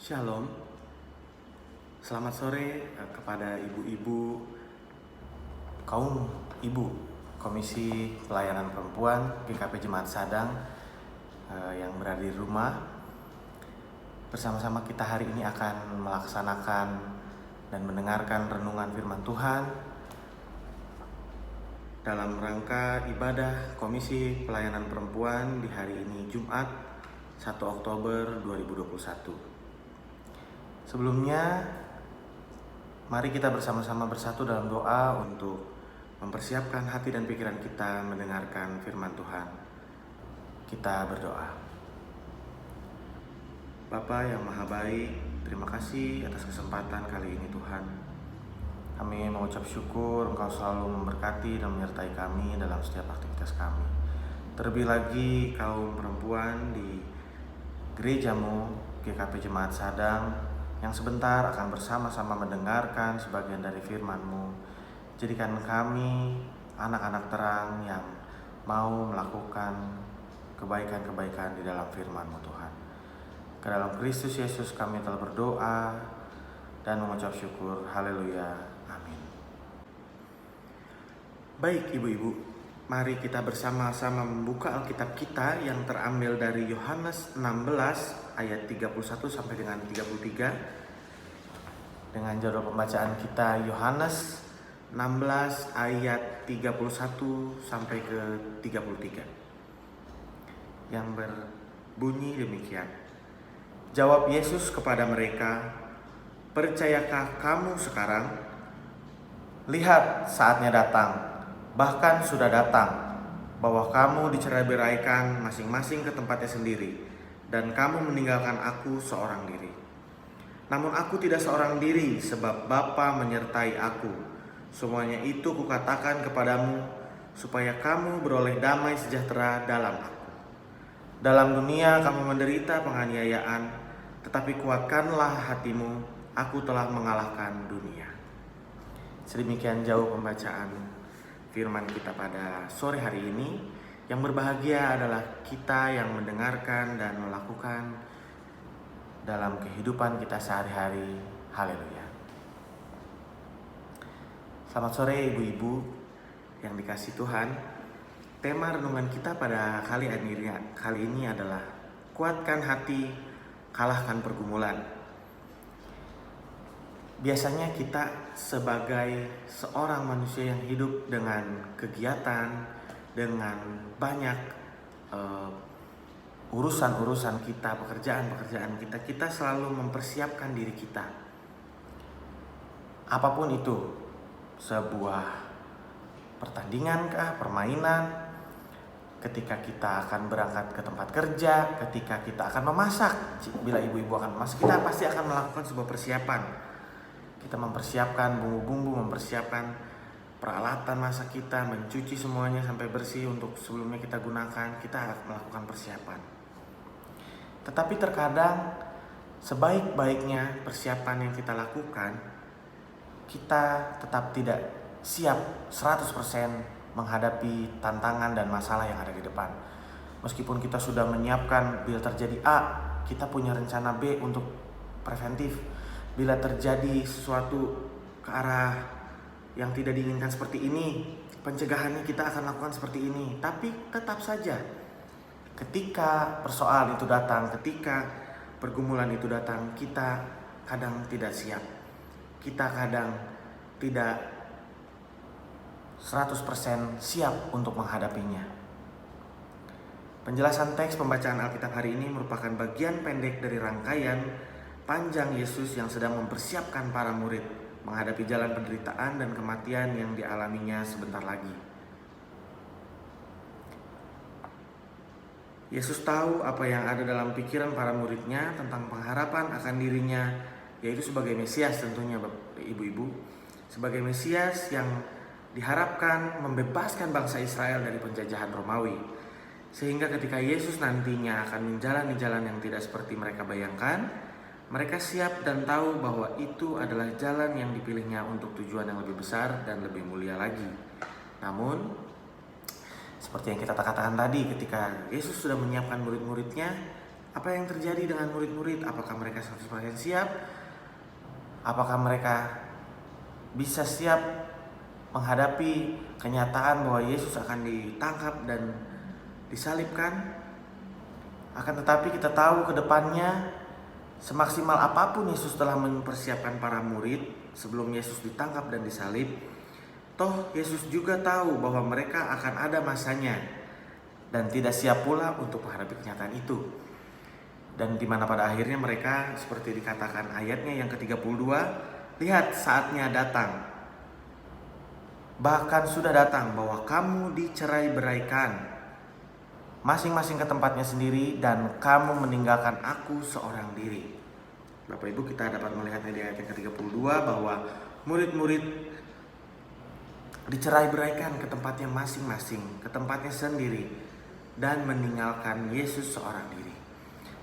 Shalom, selamat sore kepada ibu-ibu, kaum ibu Komisi Pelayanan Perempuan GKP Jemaat Sadang yang berada di rumah. Bersama-sama kita hari ini akan melaksanakan dan mendengarkan renungan firman Tuhan dalam rangka ibadah Komisi Pelayanan Perempuan di hari ini Jumat 1 Oktober 2021. Sebelumnya, mari kita bersama-sama bersatu dalam doa untuk mempersiapkan hati dan pikiran kita mendengarkan firman Tuhan. Kita berdoa. Bapa yang Maha Baik, terima kasih atas kesempatan kali ini Tuhan. Kami mengucap syukur Engkau selalu memberkati dan menyertai kami dalam setiap aktivitas kami. Terlebih lagi kaum perempuan di gerejamu GKP Jemaat Sadang yang sebentar akan bersama-sama mendengarkan sebagian dari firman-Mu. Jadikan kami anak-anak terang yang mau melakukan kebaikan-kebaikan di dalam firman-Mu Tuhan. Ke dalam Kristus Yesus kami telah berdoa dan mengucap syukur. Haleluya. Amin. Baik ibu-ibu, mari kita bersama-sama membuka Alkitab kita yang terambil dari Yohanes 16 ayat 31 sampai dengan 33. Dengan judul pembacaan kita Yohanes 16 ayat 31 sampai ke 33. Yang berbunyi demikian. Jawab Yesus kepada mereka, "Percayakah kamu sekarang? Lihat, saatnya datang, bahkan sudah datang, bahwa kamu dicerai-beraikan masing-masing ke tempatnya sendiri, dan kamu meninggalkan aku seorang diri. Namun aku tidak seorang diri, sebab Bapa menyertai aku. Semuanya itu kukatakan kepadamu, supaya kamu beroleh damai sejahtera dalam aku. Dalam dunia kamu menderita penganiayaan, tetapi kuatkanlah hatimu, aku telah mengalahkan dunia." Sedemikian jauh pembacaan firman kita pada sore hari ini. Yang berbahagia adalah kita yang mendengarkan dan melakukan dalam kehidupan kita sehari-hari. Haleluya. Selamat sore ibu-ibu yang dikasihi Tuhan. Tema renungan kita pada kali ini adalah kuatkan hati, kalahkan pergumulan. Biasanya kita sebagai seorang manusia yang hidup dengan kegiatan, dengan banyak urusan-urusan kita, pekerjaan-pekerjaan kita selalu mempersiapkan diri kita. Apapun itu, sebuah pertandingan kah, permainan, ketika kita akan berangkat ke tempat kerja, ketika kita akan memasak, bila ibu-ibu akan memasak, kita pasti akan melakukan sebuah persiapan. Kita mempersiapkan bumbu-bumbu, mempersiapkan peralatan masak kita, mencuci semuanya sampai bersih untuk sebelumnya kita gunakan. Kita melakukan persiapan. Tetapi terkadang sebaik-baiknya persiapan yang kita lakukan, kita tetap tidak siap 100% menghadapi tantangan dan masalah yang ada di depan. Meskipun kita sudah menyiapkan bila terjadi A, kita punya rencana B untuk preventif. Bila terjadi sesuatu ke arah yang tidak diinginkan seperti ini, pencegahannya kita akan lakukan seperti ini. Tapi tetap saja ketika persoalan itu datang, ketika pergumulan itu datang, kita kadang tidak siap. Kita kadang tidak 100% siap untuk menghadapinya. Penjelasan teks pembacaan Alkitab hari ini merupakan bagian pendek dari rangkaian panjang Yesus yang sedang mempersiapkan para murid menghadapi jalan penderitaan dan kematian yang dialaminya sebentar lagi. Yesus tahu apa yang ada dalam pikiran para muridnya tentang pengharapan akan dirinya, yaitu sebagai Mesias tentunya ibu-ibu, sebagai Mesias yang diharapkan membebaskan bangsa Israel dari penjajahan Romawi. Sehingga ketika Yesus nantinya akan menjalani jalan yang tidak seperti mereka bayangkan, mereka siap dan tahu bahwa itu adalah jalan yang dipilihnya untuk tujuan yang lebih besar dan lebih mulia lagi. Namun, seperti yang kita katakan tadi, ketika Yesus sudah menyiapkan murid-muridnya, Apa yang terjadi dengan murid-murid? Apakah mereka 100% siap? Apakah mereka bisa siap menghadapi kenyataan bahwa Yesus akan ditangkap dan disalibkan? Akan tetapi kita tahu ke depannya, semaksimal apapun Yesus telah mempersiapkan para murid sebelum Yesus ditangkap dan disalib, toh Yesus juga tahu bahwa mereka akan ada masanya dan tidak siap pula untuk menghadapi kenyataan itu. Dan di mana pada akhirnya mereka, seperti dikatakan ayatnya yang ke-32, lihat saatnya datang, bahkan sudah datang, bahwa kamu dicerai-beraikan masing-masing ke tempatnya sendiri, dan kamu meninggalkan aku seorang diri. Bapak Ibu, kita dapat melihat di ayat yang ke-32 bahwa murid-murid dicerai-beraikan ke tempatnya masing-masing, ke tempatnya sendiri, dan meninggalkan Yesus seorang diri.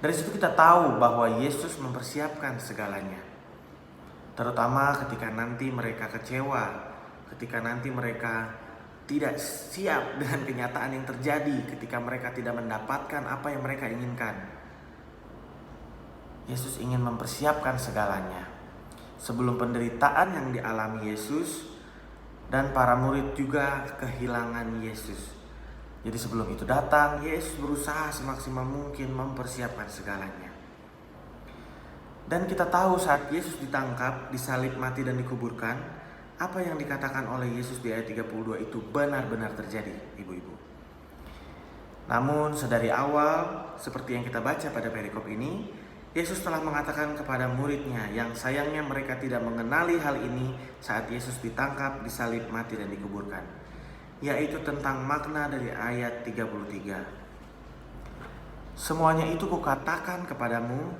Dari situ kita tahu bahwa Yesus mempersiapkan segalanya. Terutama ketika nanti mereka kecewa, ketika nanti mereka tidak siap dengan kenyataan yang terjadi, ketika mereka tidak mendapatkan apa yang mereka inginkan. Yesus ingin mempersiapkan segalanya. Sebelum penderitaan yang dialami Yesus, dan para murid juga kehilangan Yesus. Jadi sebelum itu datang, Yesus berusaha semaksimal mungkin mempersiapkan segalanya. Dan kita tahu saat Yesus ditangkap, disalib, mati, dan dikuburkan, apa yang dikatakan oleh Yesus di ayat 32 itu benar-benar terjadi, ibu-ibu. Namun sedari awal, seperti yang kita baca pada perikop ini, Yesus telah mengatakan kepada muridnya yang sayangnya mereka tidak mengenali hal ini saat Yesus ditangkap, disalib, mati, dan dikuburkan, yaitu tentang makna dari ayat 33. Semuanya itu kukatakan kepadamu,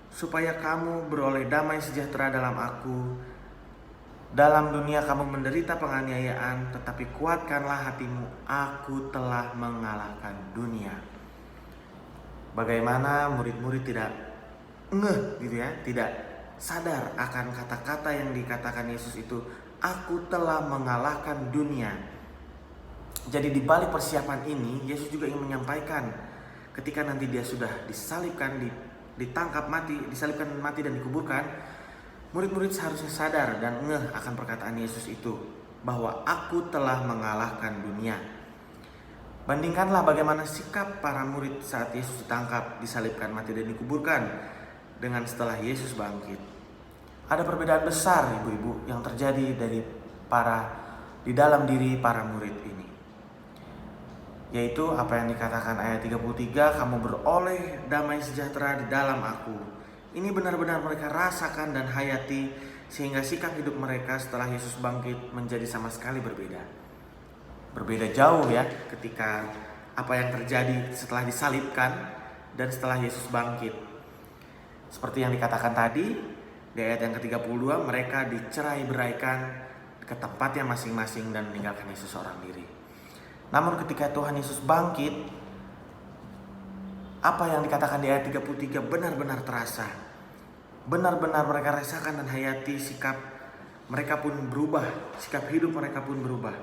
supaya kamu beroleh damai sejahtera dalam aku. Dalam dunia kamu menderita penganiayaan, tetapi kuatkanlah hatimu, aku telah mengalahkan dunia. Bagaimana murid-murid tidak ngeh gitu ya, tidak sadar akan kata-kata yang dikatakan Yesus itu, aku telah mengalahkan dunia. Jadi di balik persiapan ini, Yesus juga ingin menyampaikan ketika nanti dia sudah disalibkan, ditangkap, mati, disalibkan, mati, dan dikuburkan, murid-murid seharusnya sadar dan ngeh akan perkataan Yesus itu, bahwa aku telah mengalahkan dunia. Bandingkanlah bagaimana sikap para murid saat Yesus ditangkap, disalibkan, mati, dan dikuburkan dengan setelah Yesus bangkit. Ada perbedaan besar, ibu-ibu, yang terjadi di dalam diri para murid ini. Yaitu apa yang dikatakan ayat 33, kamu beroleh damai sejahtera di dalam aku. Ini benar-benar mereka rasakan dan hayati, sehingga sikap hidup mereka setelah Yesus bangkit menjadi sama sekali berbeda. Berbeda jauh ya ketika apa yang terjadi setelah disalibkan dan setelah Yesus bangkit. Seperti yang dikatakan tadi di ayat yang ke-32, mereka dicerai-beraikan ke tempatnya masing-masing dan meninggalkan Yesus seorang diri. Namun ketika Tuhan Yesus bangkit, apa yang dikatakan di ayat 33 benar-benar terasa. Benar-benar mereka rasakan dan hayati, sikap mereka pun berubah, sikap hidup mereka pun berubah.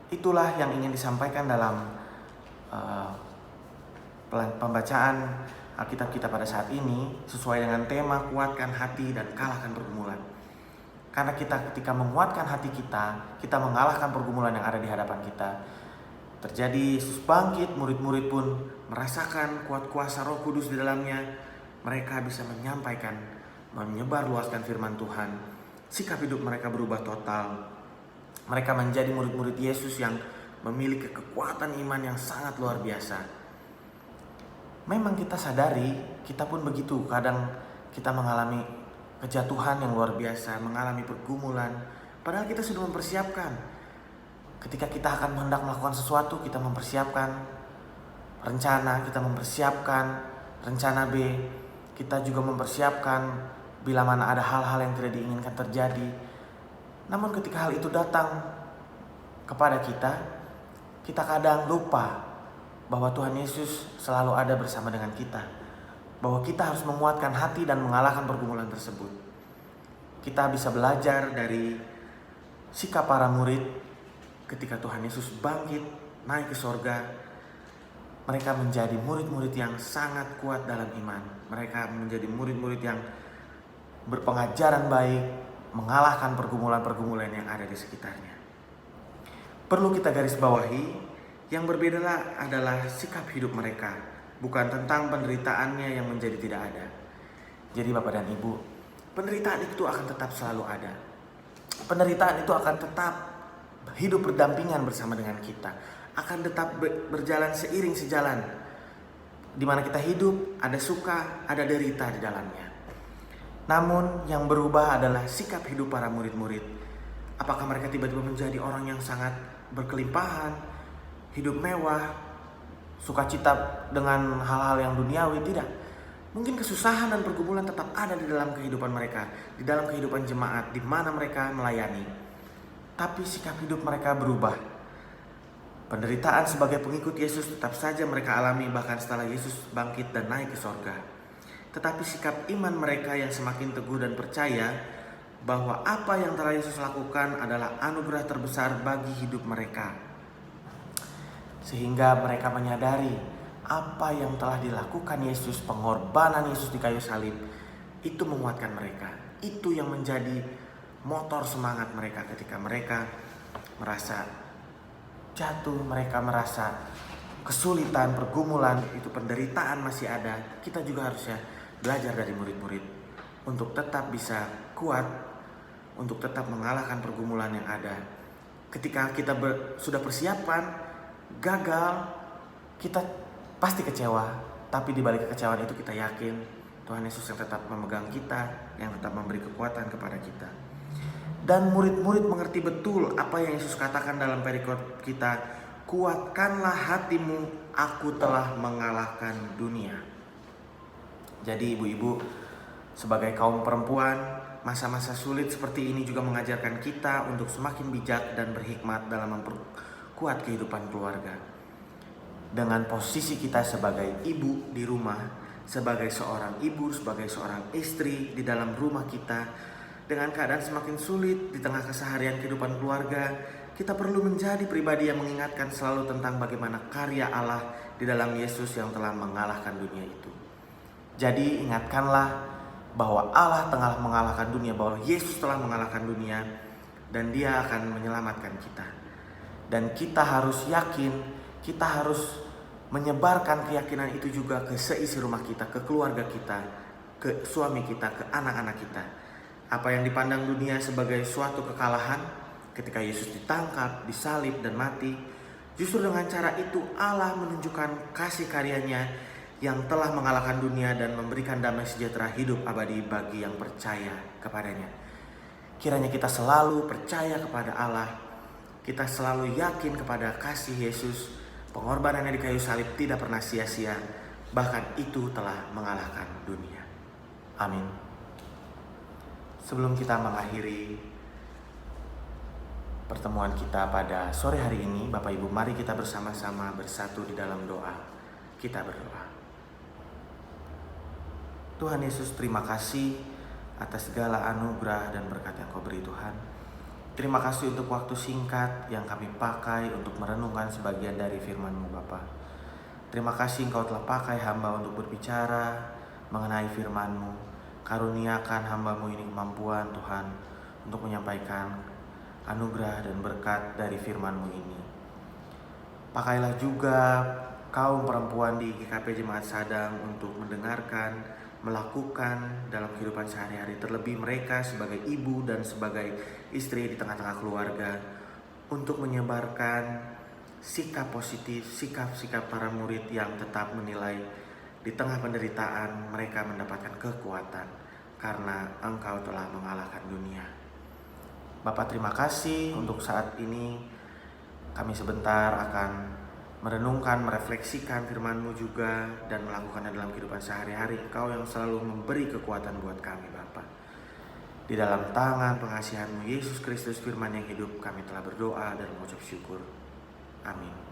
Itulah yang ingin disampaikan dalam pembacaan Alkitab kita pada saat ini, sesuai dengan tema kuatkan hati dan kalahkan pergumulan. Karena kita ketika menguatkan hati kita mengalahkan pergumulan yang ada di hadapan kita. Terjadi Yesus bangkit, murid-murid pun merasakan kuat kuasa Roh Kudus di dalamnya. Mereka bisa menyampaikan, menyebarluaskan firman Tuhan. Sikap hidup mereka berubah total. Mereka menjadi murid-murid Yesus yang memiliki kekuatan iman yang sangat luar biasa. Memang kita sadari, kita pun begitu. Kadang kita mengalami kejatuhan yang luar biasa, mengalami pergumulan, padahal kita sudah mempersiapkan. Ketika kita akan hendak melakukan sesuatu, kita mempersiapkan rencana, kita mempersiapkan rencana B, kita juga mempersiapkan bila mana ada hal-hal yang tidak diinginkan terjadi. Namun ketika hal itu datang kepada kita kadang lupa bahwa Tuhan Yesus selalu ada bersama dengan kita, bahwa kita harus menguatkan hati dan mengalahkan pergumulan tersebut. Kita bisa belajar dari sikap para murid ketika Tuhan Yesus bangkit, naik ke sorga. mereka menjadi murid-murid yang sangat kuat dalam iman. Mereka menjadi murid-murid yang berpengajaran baik, mengalahkan pergumulan-pergumulan yang ada di sekitarnya. Perlu kita garis bawahi, yang berbeda adalah sikap hidup mereka, bukan tentang penderitaannya yang menjadi tidak ada. Jadi Bapak dan Ibu, penderitaan itu akan tetap selalu ada. Penderitaan itu akan tetap hidup berdampingan bersama dengan kita, akan tetap berjalan seiring sejalan. Di mana kita hidup, ada suka, ada derita di dalamnya. Namun yang berubah adalah sikap hidup para murid-murid. Apakah mereka tiba-tiba menjadi orang yang sangat berkelimpahan, hidup mewah, sukacita dengan hal-hal yang duniawi? Tidak. Mungkin kesusahan dan pergumulan tetap ada di dalam kehidupan mereka, di dalam kehidupan jemaat, di mana mereka melayani. Tapi sikap hidup mereka berubah. Penderitaan sebagai pengikut Yesus tetap saja mereka alami bahkan setelah Yesus bangkit dan naik ke sorga. Tetapi sikap iman mereka yang semakin teguh dan percaya bahwa apa yang telah Yesus lakukan adalah anugerah terbesar bagi hidup mereka. Sehingga mereka menyadari apa yang telah dilakukan Yesus, pengorbanan Yesus di kayu salib, itu menguatkan mereka. Itu yang menjadi motor semangat mereka ketika mereka merasa jatuh, mereka merasa kesulitan, pergumulan, itu penderitaan masih ada. Kita juga harusnya belajar dari murid-murid untuk tetap bisa kuat, untuk tetap mengalahkan pergumulan yang ada. Ketika kita sudah persiapan, gagal, kita pasti kecewa. Tapi di balik kekecewaan itu kita yakin Tuhan Yesus yang tetap memegang kita, yang tetap memberi kekuatan kepada kita. Dan murid-murid mengerti betul apa yang Yesus katakan dalam perikop kita, kuatkanlah hatimu, aku telah mengalahkan dunia. Jadi ibu-ibu, sebagai kaum perempuan, masa-masa sulit seperti ini juga mengajarkan kita untuk semakin bijak dan berhikmat dalam memperkuat kehidupan keluarga. Dengan posisi kita sebagai ibu di rumah, sebagai seorang ibu, sebagai seorang istri di dalam rumah kita, dengan keadaan semakin sulit di tengah keseharian kehidupan keluarga, kita perlu menjadi pribadi yang mengingatkan selalu tentang bagaimana karya Allah di dalam Yesus yang telah mengalahkan dunia itu. Jadi ingatkanlah bahwa Allah telah mengalahkan dunia, bahwa Yesus telah mengalahkan dunia dan Dia akan menyelamatkan kita. Dan kita harus yakin, kita harus menyebarkan keyakinan itu juga ke seisi rumah kita, ke keluarga kita, ke suami kita, ke anak-anak kita. Apa yang dipandang dunia sebagai suatu kekalahan ketika Yesus ditangkap, disalib dan mati, justru dengan cara itu Allah menunjukkan kasih karyanya yang telah mengalahkan dunia dan memberikan damai sejahtera hidup abadi bagi yang percaya kepadanya. Kiranya kita selalu percaya kepada Allah, kita selalu yakin kepada kasih Yesus, pengorbanannya di kayu salib tidak pernah sia-sia, bahkan itu telah mengalahkan dunia. Amin. Sebelum kita mengakhiri pertemuan kita pada sore hari ini, Bapak Ibu, mari kita bersama-sama bersatu di dalam doa. Kita berdoa. Tuhan Yesus, terima kasih atas segala anugerah dan berkat yang Kau beri Tuhan. Terima kasih untuk waktu singkat yang kami pakai untuk merenungkan sebagian dari firman-Mu Bapa. Terima kasih Engkau telah pakai hamba untuk berbicara mengenai firman-Mu. Karuniakan hamba-Mu ini kemampuan Tuhan untuk menyampaikan anugerah dan berkat dari firman-Mu ini. Pakailah juga kaum perempuan di GKP Jemaat Sadang untuk mendengarkan, melakukan dalam kehidupan sehari-hari, terlebih mereka sebagai ibu dan sebagai istri di tengah-tengah keluarga, untuk menyebarkan sikap positif, sikap-sikap para murid yang tetap menilai di tengah penderitaan mereka mendapatkan kekuatan karena Engkau telah mengalahkan dunia. Bapak, terima kasih untuk saat ini kami sebentar akan merenungkan, merefleksikan firman-Mu juga dan melakukannya dalam kehidupan sehari-hari. Engkau yang selalu memberi kekuatan buat kami Bapa. Di dalam tangan pengasihan-Mu Yesus Kristus firman yang hidup, kami telah berdoa dan mengucap syukur. Amin.